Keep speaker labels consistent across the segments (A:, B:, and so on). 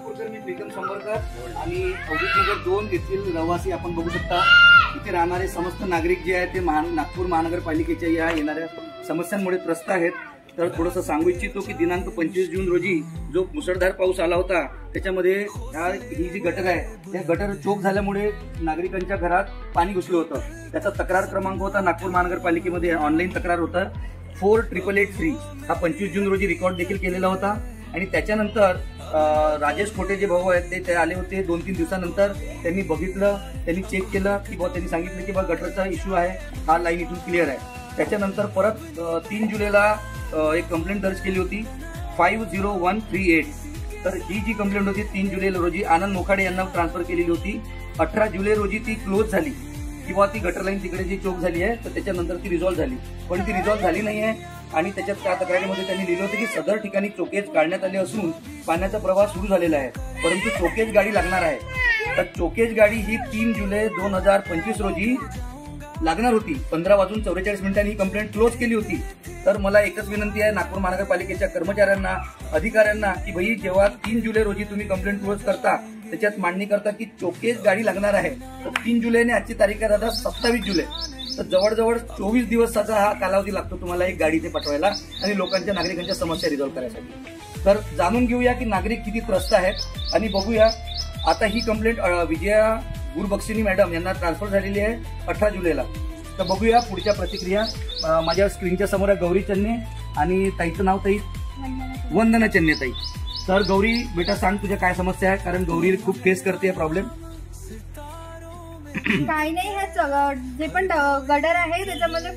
A: नागपूरकर मी प्रीतम संबरकर आणि औद्योगिक 2 येथील रहिवासी आपण बघू शकता। इथे राहणारे समस्त नागरिक जे आहेत ते नागपूर महानगरपालिकेच्या या येणाऱ्या समस्यांमुळे त्रस्त आहेत। तर थोडंसं सांगू इच्छितो की दिनांक 25 जून रोजी जो मुसळधार पाऊस आला होता त्याच्यामध्ये ही जी गटर आहे त्या गटर चोक झाल्यामुळे नागरिकांच्या घरात पाणी घुसलं होतं। त्याचा तक्रार क्रमांक होता नागपूर महानगरपालिकेमध्ये ऑनलाईन तक्रार होता 4883 हा 25 जून रोजी रेकॉर्ड देखील केलेला होता। आणि त्याच्यानंतर राजेश खोटे जे भाऊ आहेत ते आले होते 2-3 दिवसानंतर। त्यांनी बघितलं, त्यांनी चेक केलं की त्यांनी सांगितलं की गटरचा इश्यू आहे, हा लाईन इथून क्लिअर आहे। त्याच्यानंतर परत 3 जुलैला एक कंप्लेंट दर्ज केली होती 50138। तर ही जी कंप्लेंट होती 3 जुलै रोजी आनंद मोखाडे यांना ट्रान्सफर केलेली होती। 18 जुलै रोजी ती क्लोज झाली किंवा ती गटर लाईन तिकडे जी चोक झाली आहे तर त्याच्यानंतर ती रिझॉल्व्ह झाली, पण ती रिझॉल्व्ह झाली नाही आहे। आणि त्याच्यात त्या तक्रारीमध्ये त्यांनी लिहिलं होतं की सदर ठिकाणी चोकेज काढण्यात आले असून पाण्याचा प्रवाह सुरू झालेला आहे, परंतु चोकेज गाडी लागणार आहे। तर चोकेज गाडी ही 3 जुलै 2025 रोजी लागणार होती। 15:44 ही कंप्लेंट क्लोज केली होती। तर मला एकच विनंती आहे नागपूर महानगरपालिकेच्या कर्मचाऱ्यांना, अधिकाऱ्यांना की भाई जेव्हा 3 जुलै रोजी तुम्ही कंप्लेंट क्लोज करता त्याच्यात मांडणी करता की चोकेज गाडी लागणार आहे, तर 3 जुलैने आजची तारीख आहे दादा 27 जुलै, तर जवळजवळ 24 दिवसाचा हा कालावधी लागतो तुम्हाला एक गाडी ते पाठवायला आणि लोकांच्या नागरिकांच्या समस्या रिझॉल्व्ह करायसाठी। तर जाणून घेऊया की नागरिक किती त्रस्त आहेत आणि बघूया। आता ही कंप्लेंट विजया गुरबक्षिणी मॅडम यांना ट्रान्सफर झालेली आहे 18 जुलैला। तर बघूया पुढच्या प्रतिक्रिया। माझ्या स्क्रीनच्या समोर आहे गौरी चन्ने आणि ताईचं नाव ताई वंदना चन्ने ताई। तर गौरी बेटा सांग तुझ्या काय समस्या आहे, कारण गौरी खूप फेस करते प्रॉब्लेम।
B: काही नाही, हे जे पण गटर आहे त्याच्यामध्ये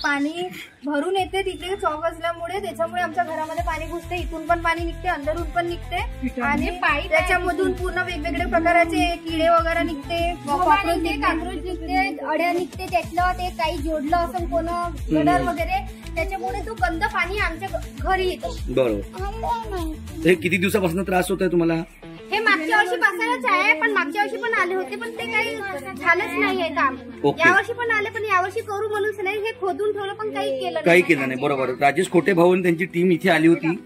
B: पाणी भरून येते, तिथे चौक असल्यामुळे त्याच्यामुळे आमच्या घरामध्ये पाणी घुसते, इथून पण पाणी निघते, अंदरून पण निघते आणि त्याच्यामधून पूर्ण वेगवेगळे प्रकारचे किडे वगैरे निघते, काकरोच निघते, अड्या निघते, त्यातलं ते काही जोडलं असं कोण गटर वगैरे, त्याच्यामुळे तो गंद पाणी आमच्या घरी येतो।
A: बरोबर। हे किती दिवसापासून त्रास होत आहे तुम्हाला?
B: हे मागच्या वर्षीपासूनच आहे, पण मागच्या वर्षी पण आले होते पण ते काही झालंच नाहीये काम। यावर्षी पण आले पण यावर्षी करू म्हणून नाही, हे खोदून ठेवलं पण काही केलं नाही।
A: बरोबर। राजेश खोटे भाऊ आणि त्यांची टीम इथे आली होती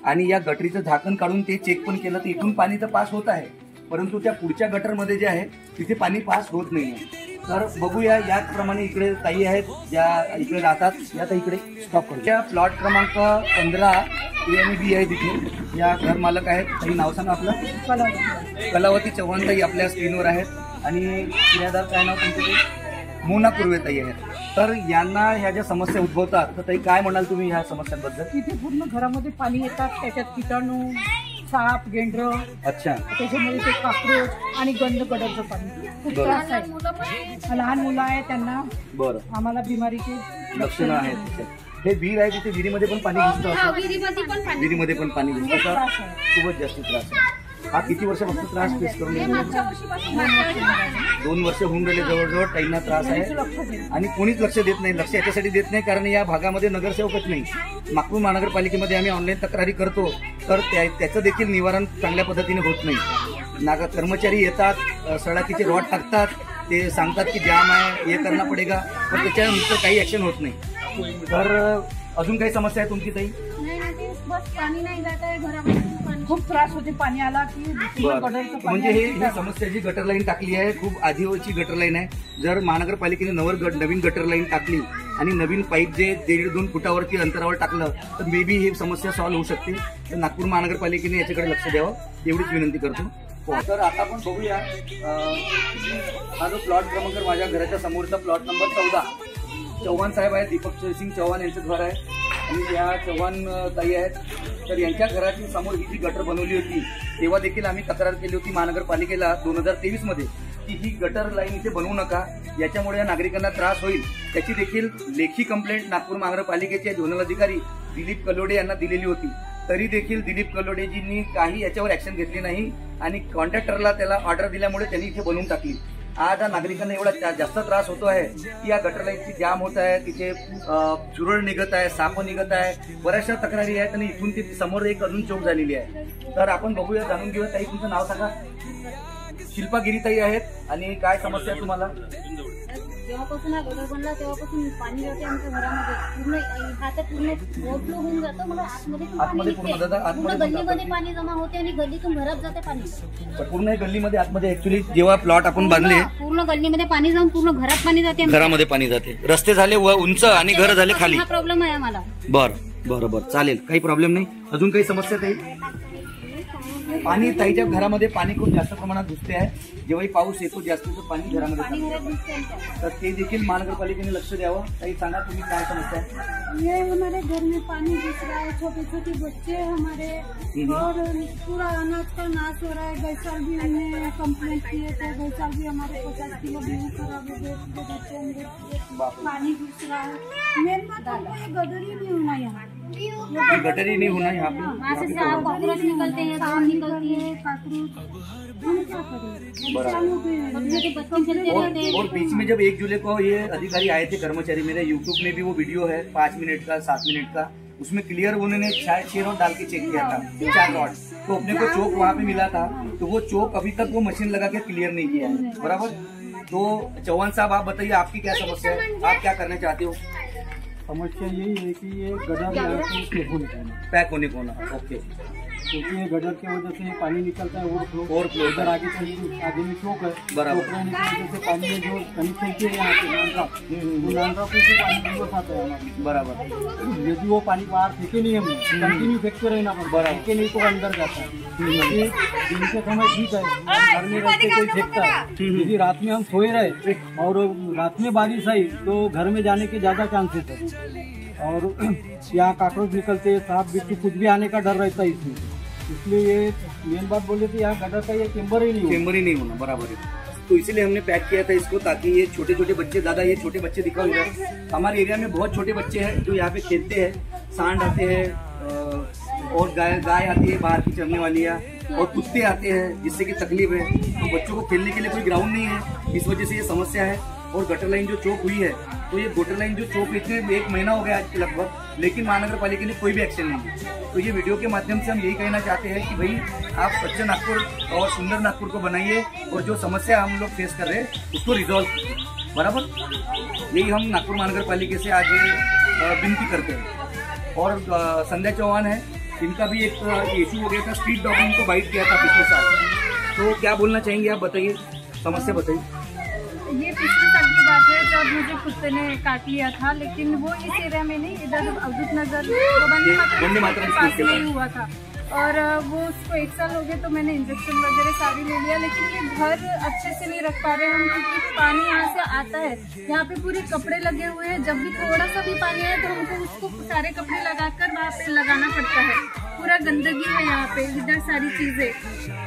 A: आणि या गटरीचं झाकण काढून ते चेक पण केलं, तर इथून पाणी तर पास होत आहे, परंतु त्या पुढच्या गटरमध्ये जे आहे तिथे पाणी पास होत नाहीये। तर बघूया, याचप्रमाणे इकडे ताई आहेत ज्या इकडे राहतात, या तर इकडे स्टॉप करू। प्लॉट क्रमांक 15 A आणि B आहे तिथे या घर मालक आहेत। ताई नाव सांगा आपलं? कलावती चव्हाण ताई आपल्या स्क्रीनवर आहेत आणि किरायदार काय नाव तुमचं? मोना कुर्वे ताई आहेत। तर यांना ह्या ज्या समस्या उद्भवतात तर ताई काय म्हणाल तुम्ही ह्या समस्यांबद्दल?
C: तिथे पूर्ण घरामध्ये पाणी येतात, त्याच्यात कीटाणू, साप, गेंडर,
A: अच्छा,
C: त्याच्यामध्ये ते काकरोच आणि गंद गटरचं पाणी खूप त्रास आहे। लहान मुलं आहे त्यांना, बरं, आम्हाला बिमारीची
A: लक्षणं आहेत। हे विहीर आहे तिथे विहिरीमध्ये पण पाणी घुसतं, विहिरीमध्ये पण पाणी घुसतं, खूपच जास्त त्रास आहे। हा किती वर्षापासून त्रास फेस करून 2 वर्ष होऊन गेले जवळजवळ ताईंना त्रास आहे आणि कोणीच लक्ष देत नाही। लक्ष याच्यासाठी देत नाही कारण या भागामध्ये नगरसेवकच नाही। नागपूर महानगरपालिकेमध्ये आम्ही ऑनलाईन तक्रारी करतो तर त्याचं देखील निवारण चांगल्या पद्धतीने होत नाही। कर्मचारी येतात, सळाकीचे रॉड टाकतात, ते सांगतात की जाम आहे, हे करना पडेगा, पण त्याच्यानंतर काही ऍक्शन होत नाही। तर अजून काही समस्या आहे तुमची ताई?
B: बस पाणी नाही जात आहे घरामध्ये,
C: खूप त्रास होते पाणी आला की।
A: म्हणजे ही समस्या जी गटर लाईन टाकली आहे खूप आधीची गटर लाईन आहे। जर महानगरपालिकेने नवीन गटर लाईन टाकली आणि नवीन पाईप जे 1.5-2 फुटावरती अंतरावर टाकलं तर मे बी ही समस्या सॉल्व्ह होऊ शकते। तर नागपूर महानगरपालिकेने याच्याकडे लक्ष द्यावं एवढीच विनंती करतो। तर आता आपण बघूया हा जो प्लॉट क्रमांक माझ्या घराच्या समोरचा प्लॉट नंबर 14 चव्हाण साहेब आहेत, दीपक सिंग चव्हाण यांचं घर आहे आणि या चव्हाण ताई आहेत। तर यांच्या घराची समोर ही जी गटर बनवली होती तेव्हा देखील आम्ही तक्रार केली होती महानगरपालिकेला 2023 मध्ये की ही गटर लाईन इथे बनवू नका, याच्यामुळे या नागरिकांना त्रास होईल। त्याची देखील लेखी कंप्लेंट नागपूर महानगरपालिकेचे झोनल अधिकारी दिलीप कलोडे यांना दिलेली होती, तरी देखील दिलीप कलोडेजींनी काही याच्यावर ऍक्शन घेतली नाही आणि कॉन्ट्रॅक्टरला त्याला ऑर्डर दिल्यामुळे त्यांनी इथे बनवून टाकली। आज नागरिकांना एवढा जास्त त्रास होतो आहे की या गटर लाईनची जाम होत आहे, तिथे झुरळ निघत आहे, साप निघत आहे, बऱ्याचशा तक्रारी आहेत आणि इथून ती समोर एक अजून चौक झालेली आहे। तर आपण बघूया, जाणून घेऊया। ताई तुमचं नाव सांगा? शिल्पा गिरीताई आहेत आणि काय समस्या आहे तुम्हाला?
D: जेव्हापासून हा गटर बनला तेव्हापासून पाणी जाते आमच्या घरामध्ये पूर्ण हात पूर्ण ओव्हरफ्लो होऊन जातं. मग आतमध्ये पण पाणी निघते. पूर्ण गल्लीमध्ये पाणी जमा होते आणि गल्लीतून घरात जाते पाणी.
A: पूर्ण गल्लीमध्ये आतमध्ये ऍक्च्युली जेव्हा प्लॉट आपण बांधले
D: पूर्ण गल्लीमध्ये पाणी जाऊन पूर्ण घरात पाणी जाते.
A: घरामध्ये पाणी जाते. रस्ते झाले उंच आणि घर झाले खाली.
D: हा प्रॉब्लेम आहे आम्हाला.
A: बरं चालेल, काही प्रॉब्लेम नाही. अजून काही समस्या ताई? पाणी ताईच्या घरामध्ये पाणी खूप जास्त प्रमाणात घुसते आहे. जेव्हाही पाऊस येतो जास्त तर पाणी घरामध्ये, तर ते देखील महानगरपालिकेने लक्ष द्यावं. ताई सांगा तुम्ही काय समस्या आहे?
E: ये हमारे घर में पानी घुस रहा है, छोटे छोटे बच्चे हमारे, और पूरा अनाज का नाश हो रहा है. गई साल भी हमने कंप्लेंट किए थे. गई साल भी हमारे 50 किलो गेहूँ खराब हो गए. पानी घुस रहा है. मेन बात है गटर ही नहीं होना यहाँ.
A: गटर ही नहीं होना यहाँ पे.
D: वहाँ से कॉकरोच निकलते हैं, सांप निकलती है,
E: हम क्या करें?
D: बच्चे खेलते रहते हैं.
A: और बीच में जब 1 जुलाई को ये अधिकारी आए थे कर्मचारी, मेरे यूट्यूब में भी वो वीडियो है 5 मिनट का 7 मिनट का, उसमें क्लियर उन्होंने 6 रॉड डाल के चेक किया था, 4 रॉड. तो अपने को चौक वहाँ पे मिला था, तो वो चौक अभी तक वो मशीन लगा के क्लियर नहीं किया है. बराबर. तो चौहान साहब आप बताइए आपकी क्या समस्या है, आप क्या करना चाहते हो?
F: समस्या यही है कि ये गटर
A: पैक होने को ना. ओके.
F: क्योंकि ये गटर की वजह से पानी निकलता है ओवरफ्लो. इधर आगे में चौक है.
A: बराबर.
F: चौक रहने की वजह से पानी में जो कनेक्शन किए यहाँ पे नानरा से पानी दिवस आता है हमारे.
A: बराबर.
F: यदि वो पानी बाहर फेंके नहीं हमने, कंटिन्यू फेंकते रहना पड़ता है. फेंके नहीं तो अंदर जाता है. दिन के समय ठीक है, घर में रहते कोई फेंकता है. यदि रात में हम सोए रहे और रात में बारिश आई तो घर में जाने के ज्यादा चांसेस है. और यहाँ काकरोच निकलते हैं, सांप बिच्छू कुछ भी आने का डर रहता है इसमें. इसलिए ये मेन बात बोले तो यहाँ गटर का ये चेम्बर ही नहीं होना. बराबर है.
A: तो इसीलिए हमने पैक किया था इसको, ताकि ये छोटे छोटे बच्चे, दादा ये छोटे बच्चे दिखाओ इधर. हमारे एरिया में बहुत छोटे बच्चे हैं जो यहाँ पे खेलते हैं. सांड आते हैं और गाय आती है बाहर की चरने वाली है, और कुत्ते आते हैं जिससे कि तकलीफ है. तो बच्चों को खेलने के लिए कोई ग्राउंड नहीं है, इस वजह से ये समस्या है. और गटर लाइन जो चौक हुई है, तो ये गटर लाइन जो चौक इतने 1 महीना हो गया आज लगभग, लेकिन महानगर पालिका ने कोई भी एक्शन नहीं लिया. तो ये वीडियो के माध्यम से हम यही कहना चाहते हैं कि भाई आप स्वच्छ नागपुर और सुंदर नागपुर को बनाइए, और जो समस्या हम लोग फेस कर रहे हैं उसको रिजॉल्व कीजिए. बराबर. यही हम नागपुर महानगर पालिका से आज विनती करते हैं. और संध्या चौहान है, इनका भी एक इशू हो गया था, स्ट्रीट डॉग ने इनको बाइट किया था पिछले साल. तो क्या बोलना चाहेंगे आप, बताइए समस्या बताइए.
C: ये पिछले साल की बात है जब मुझे कुत्ते ने काट लिया था, लेकिन वो इस एरिया में नहीं, इधर अवधूत नगर वंदे मातरम के पास में ही हुआ था. और वो उसको 1 साल हो गया, तो मैंने इंजेक्शन वगैरह सारी ले लिया. लेकिन ये घर अच्छे से नहीं रख पा रहे हम, क्योंकि पानी यहाँ से आता है, यहाँ पे पूरे कपड़े लगे हुए हैं. जब भी थोड़ा सा भी पानी आए तो हमको उसको सारे कपड़े लगाकर वहाँ पे लगाना पड़ता है. पूरा गंदगी है यहाँ पे, इधर सारी चीजें,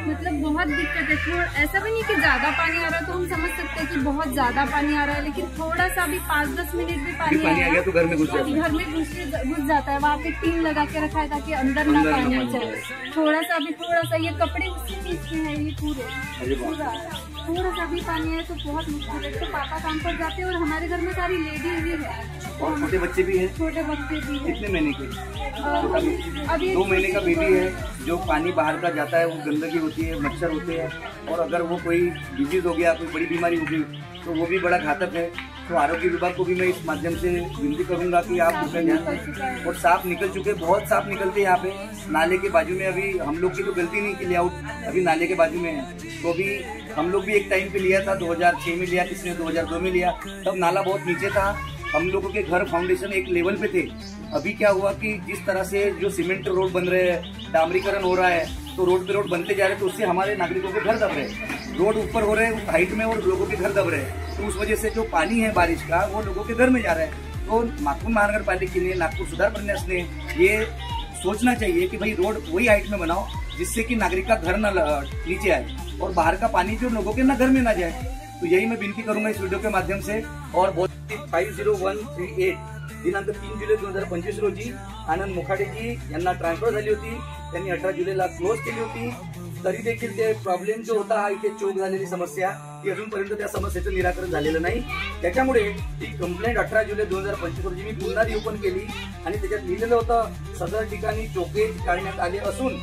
C: मतलब बहुत दिक्कत है. थोड़ा ऐसा भी नहीं कि ज्यादा पानी आ रहा है तो हम समझ सकते हैं कि बहुत ज्यादा पानी आ रहा है, लेकिन थोड़ा सा भी 5-10 मिनट भी पानी
A: आ गया तो घर में घुस
C: जाता है. वहाँ पे टीन लगा के रखा है ताकि अंदर ना पानी जाए. थोड़ा सा ये कपड़े उसी चीज में है, ये पूरा थोड़ा सा भी पानी है तो बहुत मुश्किल है. तो पापा काम पर जाते हैं और हमारे घर में सारी लेडीज भी है,
A: और छोटे बच्चे भी हैं.
C: छोटे बच्चे भी हैं.
A: कितने महीने के?
C: अभी
A: 2 महीने का बेबी है. जो पानी बाहर का जाता है वो गंदगी होती है, मच्छर होते हैं, और अगर वो कोई डिजीज हो गया, कोई बड़ी बीमारी हो गई तो वो भी बड़ा घातक है. तो आरोग्य विभाग को भी मैं इस माध्यम से विनती करूंगा कि आप उसका ध्यान दें. और सांप निकल चुके, बहुत सांप निकलते हैं यहाँ पे. नाले के बाजू में, अभी हम लोग की तो गलती नहीं कि लेआउट अभी नाले के बाजू में है, तो अभी हम लोग भी एक टाइम पे लिया था, 2006 में लिया, किसी ने 2002 में लिया. तब नाला बहुत नीचे था, हम लोगों के घर फाउंडेशन एक लेवल पे थे. अभी क्या हुआ कि जिस तरह से जो सीमेंट रोड बन रहे हैं, डामरीकरण हो रहा है, तो रोड पे रोड बनते जा रहे हैं, तो उससे हमारे नागरिकों के घर दब रहे हैं. रोड ऊपर हो रहे हैं हाइट में और लोगों के घर दब रहे हैं. तो उस वजह से जो पानी है बारिश का वो लोगों के घर में जा रहा है. तो नागपुर महानगर पालिका ने, नागपुर सुधार प्रन्यास ने ये सोचना चाहिए कि भाई रोड वही हाइट में बनाओ जिससे कि नागरिक का घर न नीचे आए और बाहर का पानी जो लोगों के ना घर में ना जाए. तो यही मैं विनती करूंगा इस वीडियो के माध्यम से. और 50138 दिनांक 3 जुलै 2025 रोजी आनंद मुखाडेजी यांना ट्रान्सफर झाली होती. त्यांनी 18 जुलैला क्लोज केली होती. तरी देखील ते प्रॉब्लेम जो होता, इथे चोक झालेली समस्या, ती अजूनपर्यंत त्या समस्येचं निराकरण झालेलं नाही. त्याच्यामुळे ही कंप्लेंट 18 जुलै 2025 रोजी मी पुन्हा रिओपन केली आणि त्याच्यात लिहिलेलं होतं, सदर ठिकाणी चोकेज काढण्यात आले असून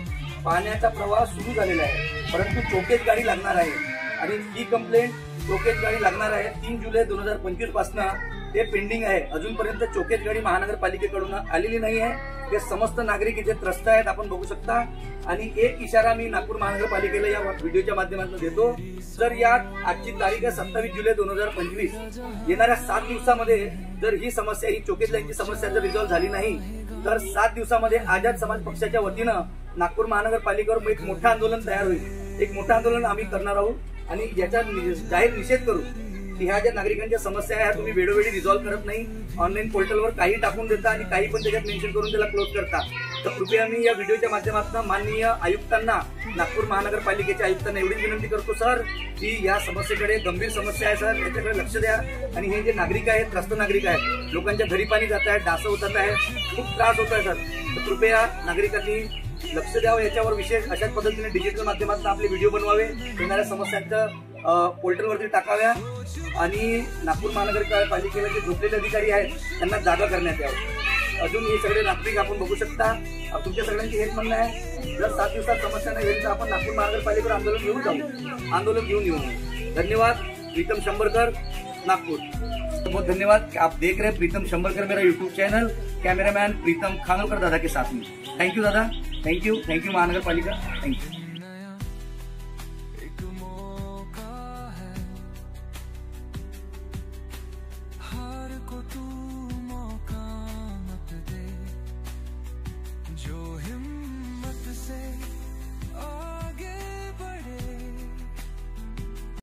A: पाण्याचा प्रवाह सुरू झालेला आहे, परंतु चोकेज गाडी लागणार आहे. आणि ही कंप्लेंट चोकेज गाडी लागणार आहे 3 जुलै 2025 पासून ते पेंडिंग आहे. अजूनपर्यंत चोकेज गाडी महानगरपालिकेकडून आलेली नाही आहे. ते समस्त नागरिक इथे त्रस्त आहेत, आपण बघू शकता. आणि एक इशारा मी नागपूर महानगरपालिकेला या व्हिडिओच्या माध्यमातून देतो. जर यात आजची तारीख आहे 27 जुलै 2025, येणाऱ्या 7 दिवसामध्ये जर ही समस्या, ही चोकेज लाईनची समस्या जर रिझॉल्व्ह झाली नाही तर 7 दिवसामध्ये आझाद समाज पक्षाच्या वतीनं नागपूर महानगरपालिकेवर एक मोठं आंदोलन तयार होईल. एक मोठं आंदोलन आम्ही करणार आहोत आणि याचा जाहीर निषेध करू की ह्या ज्या नागरिकांच्या समस्या आहे तुम्ही वेळोवेळी रिझॉल्व्ह करत नाही. ऑनलाईन पोर्टलवर काही टाकून देता आणि काही पण त्याच्यात मेन्शन करून त्याला क्लोज करता. तर कृपया मी या व्हिडिओच्या माध्यमातून माननीय आयुक्तांना, नागपूर महानगरपालिकेच्या आयुक्तांना एवढीच विनंती करतो सर की या समस्येकडे, गंभीर समस्या आहे सर, याच्याकडे लक्ष द्या. आणि हे जे नागरिक आहेत, त्रस्त नागरिक आहेत, लोकांच्या घरी पाणी जात आहे, डास होतात आहे, खूप त्रास होत आहे सर. तर कृपया नागरिकांनी लक्ष द्यावं याच्यावर. विशेष अशाच पद्धतीने डिजिटल माध्यमातून आपले व्हिडिओ बनवावे, येणाऱ्या समस्यांचं पोर्टलवरती टाकाव्या आणि नागपूर महानगरपालिकेला जे झोपलेले अधिकारी आहेत त्यांना जागा करण्यात यावं. अजून हे सगळे नागरिक आपण बघू शकता. तुमच्या सगळ्यांची हेच म्हणणं आहे, जर 7 दिवसात समस्या नाही येईल तर आपण नागपूर महानगरपालिकेवर आंदोलन घेऊन जाऊ, आंदोलन घेऊन येऊ. धन्यवाद. प्रीतम शंभरकर, नागपुर. बहुत धन्यवाद. आप देख रहे हैं प्रीतम शंभरकर मेरा YouTube channel. Cameraman Pritam Khanolkar दादा के साथ में. थैंक यू दादा, थैंक यू महानगरपालिका, थैंक यू.